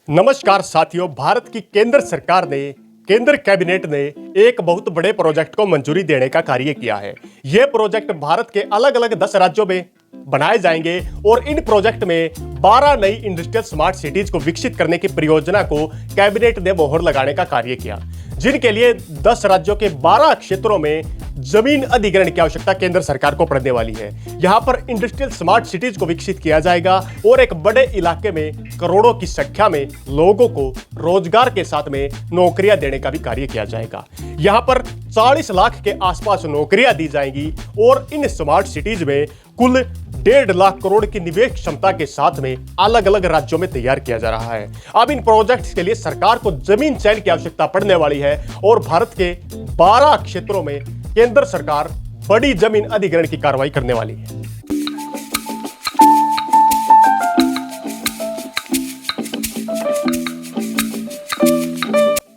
नमस्कार साथियों, भारत की केंद्र कैबिनेट ने एक बहुत बड़े प्रोजेक्ट को मंजूरी देने का कार्य किया है। यह प्रोजेक्ट भारत के अलग अलग 10 राज्यों में बनाए जाएंगे और इन प्रोजेक्ट में 12 नई इंडस्ट्रियल स्मार्ट सिटीज को विकसित करने की परियोजना को कैबिनेट ने मोहर लगाने का कार्य किया, जिनके लिए 10 राज्यों के 12 क्षेत्रों में जमीन अधिग्रहण की आवश्यकता केंद्र सरकार को पड़ने वाली है। यहां पर इंडस्ट्रियल स्मार्ट सिटीज को विकसित किया जाएगा और एक बड़े इलाके में करोड़ों की संख्या में लोगों को रोजगार के साथ में नौकरियां देने का भी कार्य किया जाएगा। यहां पर 40 लाख के आसपास नौकरियां दी जाएंगी और इन स्मार्ट सिटीज में कुल 1.5 लाख करोड़ की निवेश क्षमता के साथ में अलग अलग राज्यों में तैयार किया जा रहा है। अब इन प्रोजेक्ट्स के लिए सरकार को जमीन चयन की आवश्यकता पड़ने वाली है और भारत के 12 क्षेत्रों में केंद्र सरकार बड़ी जमीन अधिग्रहण की कार्रवाई करने वाली है।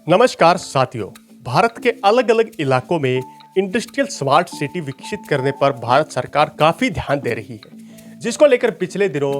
नमस्कार साथियों, भारत के अलग अलग इलाकों में इंडस्ट्रियल स्मार्ट सिटी विकसित करने पर भारत सरकार काफी ध्यान दे रही है, जिसको लेकर पिछले दिनों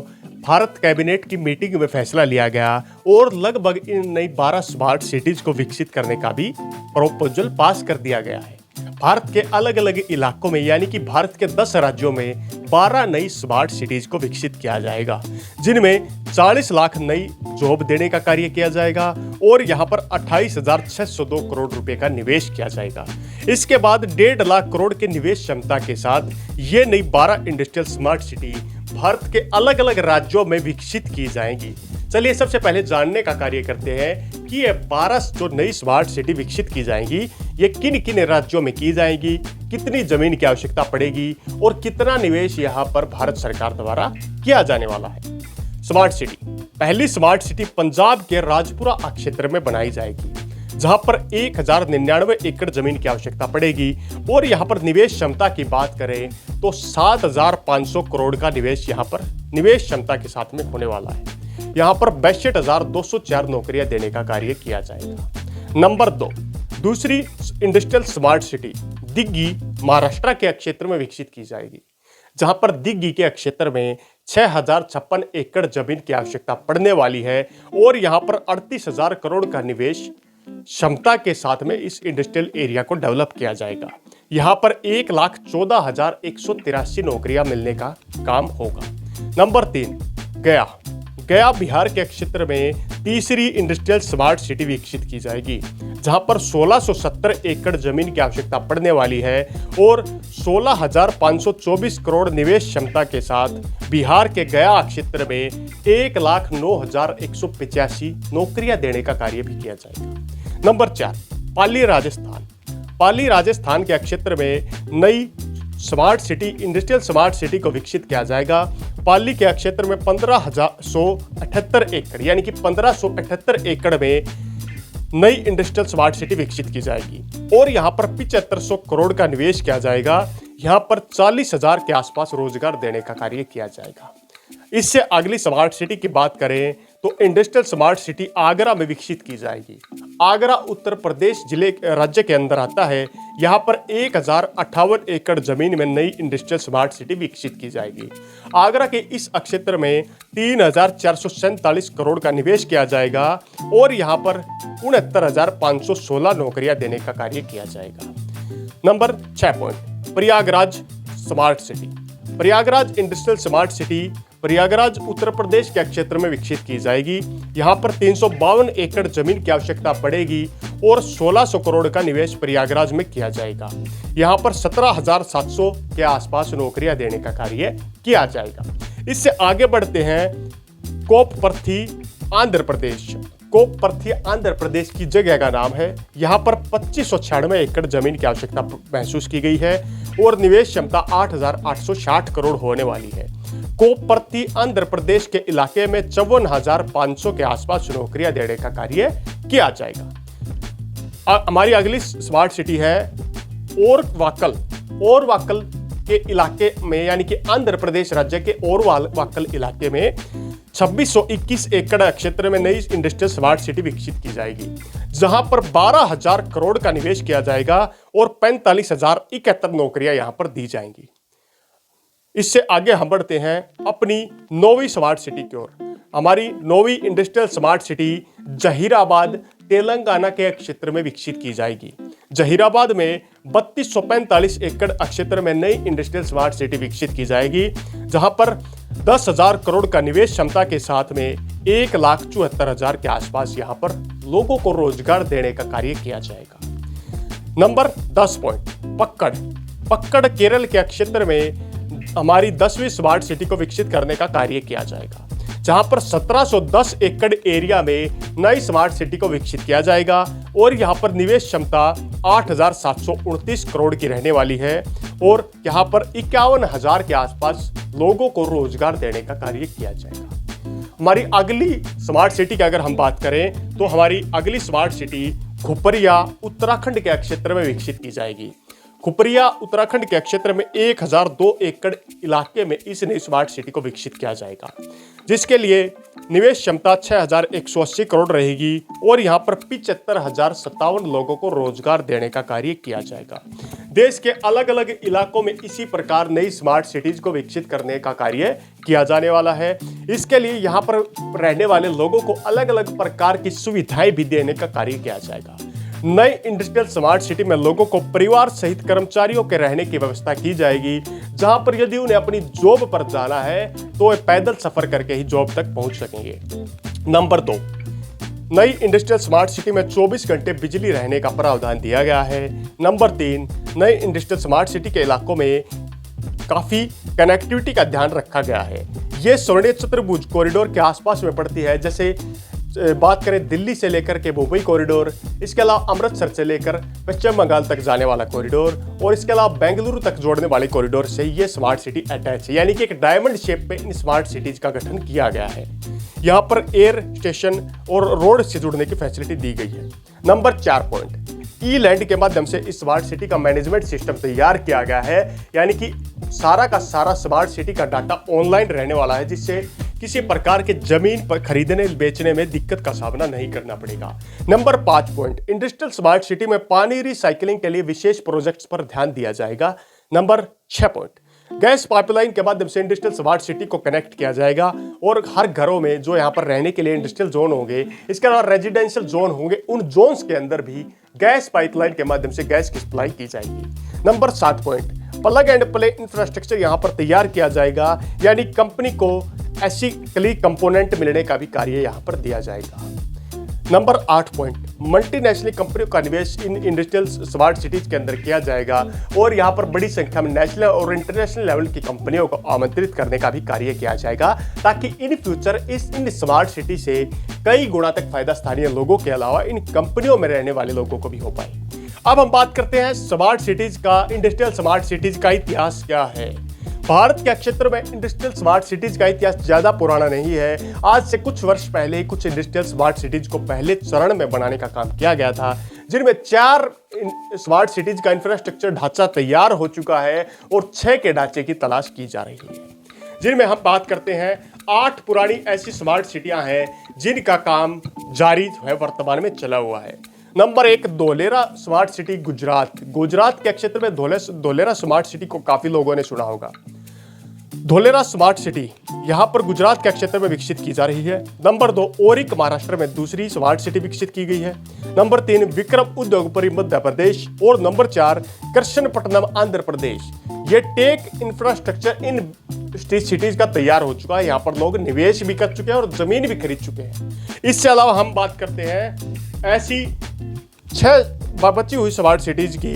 भारत कैबिनेट की मीटिंग में फैसला लिया गया और लगभग इन नई 12 स्मार्ट सिटीज को विकसित करने का भी प्रपोजल पास कर दिया गया है। भारत के अलग अलग इलाकों में यानी कि भारत के 10 राज्यों में 12 नई स्मार्ट सिटीज को विकसित किया जाएगा, जिनमें 40 लाख नई जॉब देने का कार्य किया जाएगा और यहां पर 28,602 करोड़ रुपए का निवेश किया जाएगा। इसके बाद 1.5 लाख करोड़ के निवेश क्षमता के साथ ये नई 12 इंडस्ट्रियल स्मार्ट सिटी भारत के अलग अलग राज्यों में विकसित की जाएंगी। चलिए सबसे पहले जानने का कार्य करते हैं कि ये 12 जो नई स्मार्ट सिटी विकसित की जाएंगी ये किन किन राज्यों में की जाएंगी, कितनी जमीन की आवश्यकता पड़ेगी और कितना निवेश यहाँ पर भारत सरकार द्वारा किया जाने वाला है। स्मार्ट सिटी, पहली स्मार्ट सिटी पंजाब के राजपुरा क्षेत्र में बनाई जाएगी, जहां पर 1099 एकड़ जमीन की आवश्यकता पड़ेगी और यहां पर निवेश क्षमता की बात करें तो 7,500 करोड़ का निवेश यहां पर निवेश क्षमता के साथ में होने वाला है। यहां पर 62,204 नौकरियां देने का कार्य किया जाएगा। नंबर 2, दूसरी industrial smart city Diggi Maharashtra के क्षेत्र में विकसित की जाएगी, जहां पर दिग्गी के क्षेत्र में 6,056 एकड़ जमीन की आवश्यकता पड़ने वाली है और यहां पर 38,000 करोड़ का निवेश क्षमता के साथ में इस इंडस्ट्रियल एरिया को डेवलप किया जाएगा। यहां पर 1,14,183 नौकरियां मिलने का काम होगा। नंबर 3, गया बिहार के क्षेत्र में तीसरी इंडस्ट्रियल स्मार्ट सिटी विकसित की जाएगी, जहां पर 1,670 एकड़ जमीन की आवश्यकता पड़ने वाली है और 16,524 करोड़ निवेश क्षमता के साथ बिहार के गया क्षेत्र में 1,09,185 नौकरियां देने का कार्य भी किया जाएगा। नंबर 4, पाली राजस्थान के क्षेत्र में नई smart city industrial smart city को विकसित किया जाएगा। पाली के क्षेत्र में 15,178 एकड़ यानी कि 1,578 एकड़ में नई इंडस्ट्रियल स्मार्ट सिटी विकसित की जाएगी और यहां पर 7,500 करोड़ का निवेश किया जाएगा। यहां पर 40,000 के आसपास रोजगार देने का कार्य किया जाएगा। इससे अगली स्मार्ट सिटी की बात करें तो इंडस्ट्रियल स्मार्ट सिटी आगरा में विकसित की जाएगी। आगरा उत्तर प्रदेश राज्य के अंदर आता है। यहाँ पर 1,058 एकड़ जमीन में नई इंडस्ट्रियल स्मार्ट सिटी विकसित की जाएगी। आगरा के इस क्षेत्र में 3,447 करोड़ का निवेश किया जाएगा और यहाँ पर 69,516 नौकरियां देने का कार्य किया जाएगा। Number 6 point, Prayagraj smart city. Prayagraj industrial smart city Prayagraj Uttar Pradesh के क्षेत्र में विकसित की जाएगी। यहां पर 352 एकड़ जमीन की आवश्यकता पड़ेगी और 1,600 करोड़ का निवेश प्रयागराज में किया जाएगा। यहां पर 17,700 के आसपास नौकरियां देने का कार्य किया जाएगा। इससे आगे बढ़ते हैं, कोपपर्थी आंध्र प्रदेश। कोपपर्थी आंध्र प्रदेश की जगह का नाम है। यहां पर 2,596 एकड़ जमीन की आवश्यकता महसूस की गई है और निवेश क्षमता 8,860 करोड़ होने वाली है। कोपपर्थी आंध्र प्रदेश के इलाके में 54,500 के आसपास नौकरियां देने का कार्य किया जाएगा। हमारी अगली स्मार्ट सिटी है ओरवाकल। ओरवाकल के इलाके में यानी कि आंध्र प्रदेश राज्य के ओरवाकल इलाके में 2,621 एकड़ क्षेत्र में नई इंडस्ट्रियल स्मार्ट सिटी विकसित की जाएगी, जहां पर 12,000 करोड़ का निवेश किया जाएगा और 45,071 नौकरियां यहां पर दी जाएंगी। इससे आगे हम बढ़ते हैं अपनी 9वीं स्मार्ट सिटी की ओर। हमारी नौवीं industrial smart city Zaheerabad Telangana के क्षेत्र में विकसित की जाएगी। जहीराबाद में 3245 एकड़ क्षेत्र में नई इंडस्ट्रियल स्मार्ट सिटी विकसित की जाएगी, जहां पर 10,000 करोड़ का निवेश क्षमता के साथ में 1,74,000 के आसपास यहां पर लोगों को रोजगार देने का कार्य किया जाएगा। नंबर 10 पॉइंट, पक्कड़ केरल के क्षेत्र में हमारी 10वीं स्मार्ट सिटी को विकसित करने का कार्य किया जाएगा, जहां पर 1710 एकड़ एरिया में नई स्मार्ट सिटी को विकसित किया जाएगा और यहां पर निवेश क्षमता 8,729 करोड़ की रहने वाली है और यहां पर 51,000 के आसपास लोगों को रोजगार देने का कार्य किया जाएगा। हमारी अगली स्मार्ट सिटी की अगर हम बात करें तो हमारी अगली स्मार्ट सिटी खुपरिया उत्तराखंड के क्षेत्र में विकसित की जाएगी। खुपरिया उत्तराखंड के क्षेत्र में 1002 एकड़ इलाके में इस नई स्मार्ट सिटी को विकसित किया जाएगा, जिसके लिए निवेश क्षमता 6,180 करोड़ रहेगी और यहां पर 75,057 लोगों को रोजगार देने का कार्य किया जाएगा। देश के अलग अलग इलाकों में इसी प्रकार नई स्मार्ट सिटीज को विकसित करने का कार्य किया जाने वाला है। इसके लिए यहां पर रहने वाले लोगों को अलग अलग प्रकार की सुविधाएं भी देने का कार्य किया जाएगा। नई इंडस्ट्रियल स्मार्ट सिटी में लोगों को परिवार सहित कर्मचारियों के रहने की व्यवस्था की जाएगी, जहां पर यदि उन्हें अपनी जॉब पर जाना है तो वे पैदल सफर करके ही जॉब तक पहुंच सकेंगे। नंबर 2, नई इंडस्ट्रियल स्मार्ट सिटी में 24 घंटे बिजली रहने का प्रावधान दिया गया है। नंबर 3, नई इंडस्ट्रियल स्मार्ट सिटी के इलाकों में काफी कनेक्टिविटी का ध्यान रखा गया है। ये स्वर्णिम चतुर्भुज कॉरिडोर के आसपास में पड़ती है, जैसे बात करें दिल्ली से लेकर के मुंबई कॉरिडोर, इसके अलावा अमृतसर से लेकर पश्चिम बंगाल तक जाने वाला कॉरिडोर और इसके अलावा बेंगलुरु तक जोड़ने वाले कॉरिडोर से ये स्मार्ट सिटी अटैच है, यानी कि एक डायमंड शेप में इन स्मार्ट सिटीज का गठन किया गया है। यहाँ पर एयर स्टेशन और रोड से जुड़ने की फैसिलिटी दी गई है। नंबर 4 पॉइंट, ई लैंड के माध्यम से इस स्मार्ट सिटी का मैनेजमेंट सिस्टम तैयार किया गया है, यानी कि सारा का सारा स्मार्ट सिटी का डाटा ऑनलाइन रहने वाला है, जिससे किसी प्रकार के जमीन पर खरीदने बेचने में दिक्कत का सामना नहीं करना पड़ेगा। Number 5 point, industrial smart city में पानी रिसाइकलिंग के लिए विशेष प्रोजेक्ट्स पर ध्यान दिया जाएगा। नंबर 6 पॉइंट, गैस पाइपलाइन के माध्यम से इंडस्ट्रियल स्मार्ट सिटी को कनेक्ट किया जाएगा और हर घरों में जो यहाँ पर रहने के लिए इंडस्ट्रियल जोन होंगे, इसके अलावा रेजिडेंशियल जोन होंगे, उन जोन्स के अंदर भी गैस पाइपलाइन के माध्यम से गैस की सप्लाई की जाएगी। Number 7 point, plug and play infrastructure यहाँ पर तैयार किया जाएगा, यानी कंपनी को एथिकली कंपोनेंट मिलने का भी कार्य यहाँ पर दिया जाएगा। नंबर 8 पॉइंट, मल्टीनेशनल कंपनियों का निवेश इन इंडस्ट्रियल स्मार्ट सिटीज के अंदर किया जाएगा और यहाँ पर बड़ी संख्या में नेशनल और इंटरनेशनल लेवल की कंपनियों को आमंत्रित करने का भी कार्य किया जाएगा, ताकि in future in smart city से कई गुना तक फायदा स्थानीय लोगों के अलावा इन कंपनियों में रहने वाले लोगों को भी हो पाए। अब हम बात करते हैं स्मार्ट सिटीज का, इंडस्ट्रियल स्मार्ट सिटीज का इतिहास क्या है। भारत के क्षेत्र में इंडस्ट्रियल स्मार्ट सिटीज का इतिहास ज्यादा पुराना नहीं है। आज से कुछ वर्ष पहले ही कुछ इंडस्ट्रियल स्मार्ट सिटीज को पहले चरण में बनाने का काम किया गया था, जिनमें 4 स्मार्ट सिटीज का इंफ्रास्ट्रक्चर ढांचा तैयार हो चुका है और 6 के ढांचे की तलाश की जा रही है, जिनमें हम बात करते हैं 8 पुरानी ऐसी स्मार्ट सिटियां हैं जिनका काम जारी है, वर्तमान में चला हुआ है। Number 1, Dholera smart city Gujarat के क्षेत्र में धोलेरा स्मार्ट सिटी को काफी लोगों ने सुना होगा। धोलेरा स्मार्ट सिटी यहां पर गुजरात के क्षेत्र में विकसित की जा रही है। नंबर 2, ओरिक महाराष्ट्र में दूसरी स्मार्ट सिटी विकसित की गई है। नंबर 3, विक्रम उद्योगपुरी मध्य प्रदेश और नंबर 4, कृष्णपट्टनम आंध्र प्रदेश। ये टेक इंफ्रास्ट्रक्चर इन सिटीज का तैयार हो चुका है, यहाँ पर लोग निवेश भी कर चुके हैं और जमीन भी खरीद चुके हैं। इससे अलावा हम बात करते हैं ऐसी 6 बची हुई स्मार्ट सिटीज की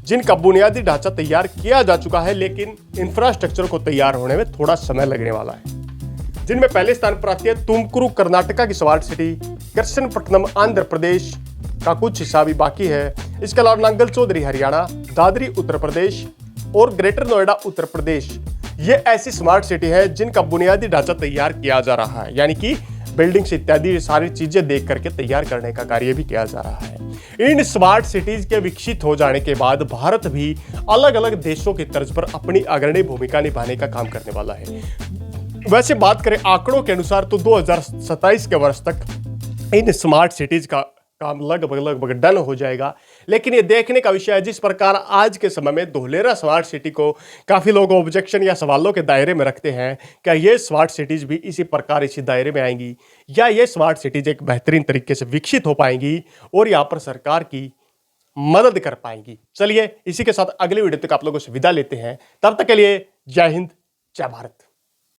जिनका बुनियादी ढांचा तैयार किया जा चुका है, लेकिन इंफ्रास्ट्रक्चर को तैयार होने में थोड़ा समय लगने वाला है। जिनमें पहले स्थान पर आती है तुमकुरू कर्नाटका की स्मार्ट सिटी, कृष्णपट्टनम आंध्र प्रदेश का कुछ हिस्सा भी बाकी है। इसके अलावा नांगल चौधरी हरियाणा, दादरी उत्तर प्रदेश और ग्रेटर नोएडा उत्तर प्रदेश, ये ऐसी स्मार्ट सिटी है जिनका बुनियादी ढांचा तैयार किया जा रहा है, यानी कि बिल्डिंग्स इत्यादि सारी चीजें देख करके तैयार करने का कार्य भी किया जा रहा है। इन स्मार्ट सिटीज के विकसित हो जाने के बाद भारत भी अलग अलग देशों की तर्ज पर अपनी अग्रणी भूमिका निभाने का काम करने वाला है। वैसे बात करें आंकड़ों के अनुसार तो 2027 के वर्ष तक इन स्मार्ट सिटीज का काम लगभग लगभग डन हो जाएगा। लेकिन ये देखने का विषय है, जिस प्रकार आज के समय में धोलेरा स्मार्ट सिटी को काफ़ी लोग ऑब्जेक्शन या सवालों के दायरे में रखते हैं, क्या ये स्मार्ट सिटीज़ भी इसी प्रकार इसी दायरे में आएंगी, या ये स्मार्ट सिटीज़ एक बेहतरीन तरीके से विकसित हो पाएंगी और यहाँ पर सरकार की मदद कर पाएंगी। चलिए इसी के साथ अगले वीडियो तक आप लोगों से विदा लेते हैं। तब तक के लिए जय हिंद, जय भारत।